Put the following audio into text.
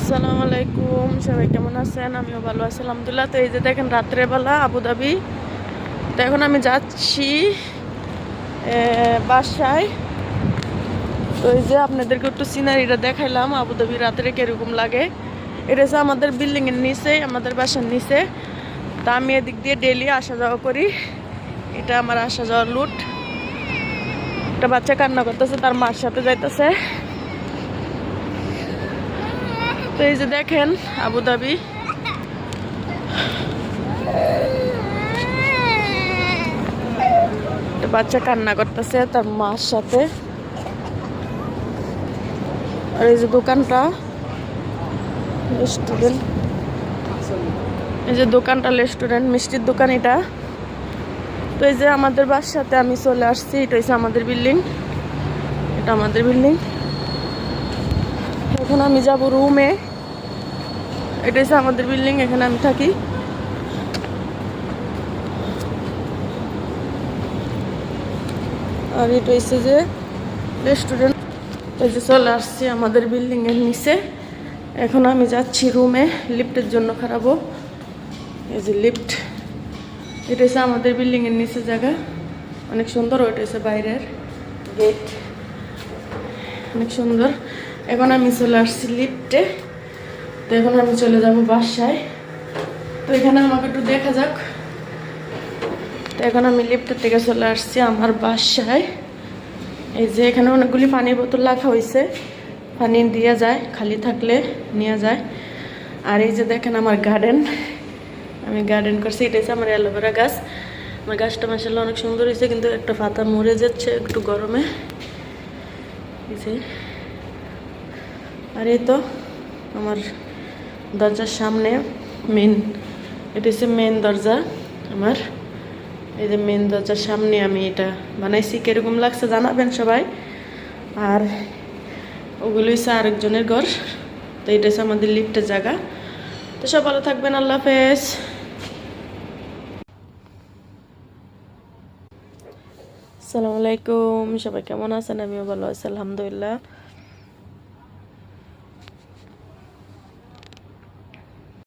আসসালামু আলাইকুম, সবাই কেমন আছেন? আমিও ভালো আছি আলহামদুলিল্লাহ। তো এই যে দেখেন রাত্রেবেলা আবুধাবি। তো এখন আমি যাচ্ছি বাসায়। তো এই যে আপনাদেরকে একটু সিনারিটা দেখাইলাম আবুধাবি রাত্রে কিরকম লাগে। এটা হচ্ছে আমাদের বিল্ডিং এর নিচে, আমাদের বাসার নিচে। তা আমি এদিক দিয়ে ডেলি আসা যাওয়া করি। এটা আমার আসা যাওয়ার লুট। একটা বাচ্চা কান্না করতেছে, তার মার সাথে যাইতেছে। তো এই যে দেখেন আবুধাবি। বাচ্চা কান্না করতেছে তার মার সাথে। আর এই যে দোকানটা রেস্টুরেন্ট, এই যে দোকানটা রেস্টুরেন্ট, মিষ্টির দোকান এটা। তো এই যে আমাদের বাসাতে আমি চলে আসছি। এটা হচ্ছে আমাদের বিল্ডিং, এটা আমাদের বিল্ডিং। এখন আমি যাব রুমে। এটা হচ্ছে আমাদের বিল্ডিং, এখানে আমি থাকি। আর এটা হচ্ছে যে রেস্টুরেন্ট। এই যে চলে আসছি আমাদের বিল্ডিং এর নিচে। এখন আমি যাচ্ছি রুমে, লিফটের জন্য খারাপো। এই যে লিফট, এটা হচ্ছে আমাদের বিল্ডিং এর নিচে জায়গা, অনেক সুন্দর। ওইটা হচ্ছে বাইরের গেট, অনেক সুন্দর। এখন আমি চলে আসছি লিফটে। তো এখন আমি চলে যাব বাসায়। তো এখানে আমাকে একটু দেখা যাক। তো এখন আমি লিফটের থেকে চলে আসছি আমার বাসায়। এই যে এখানে অনেকগুলি পানির বোতল রাখা হয়েছে, পানি দিয়ে যায়, খালি থাকলে নিয়ে যায়। আর এই যে দেখেন আমার গার্ডেন, আমি গার্ডেন করছি। এটা হচ্ছে আমার অ্যালোভেরা গাছ। আমার গাছটা মাশাআল্লাহ অনেক সুন্দর হয়েছে, কিন্তু একটা পাতা মরে যাচ্ছে একটু গরমে। এই যে, আর এই তো আমার দরজার সামনে মেন, এটা হচ্ছে মেন দরজা আমার। এই যে মেন দরজার সামনে আমি এটা বানাইছি। কিরকম লাগছে জানাবেন সবাই। আর ওগুলো হচ্ছে আরেকজনের ঘর। তো এটা হচ্ছে আমাদের লিফটের জায়গা। তো সব ভালো থাকবেন, আল্লাহ হাফেজ। আসসালামু আলাইকুম, সবাই কেমন আছেন? আমিও ভালো আছি আলহামদুলিল্লাহ।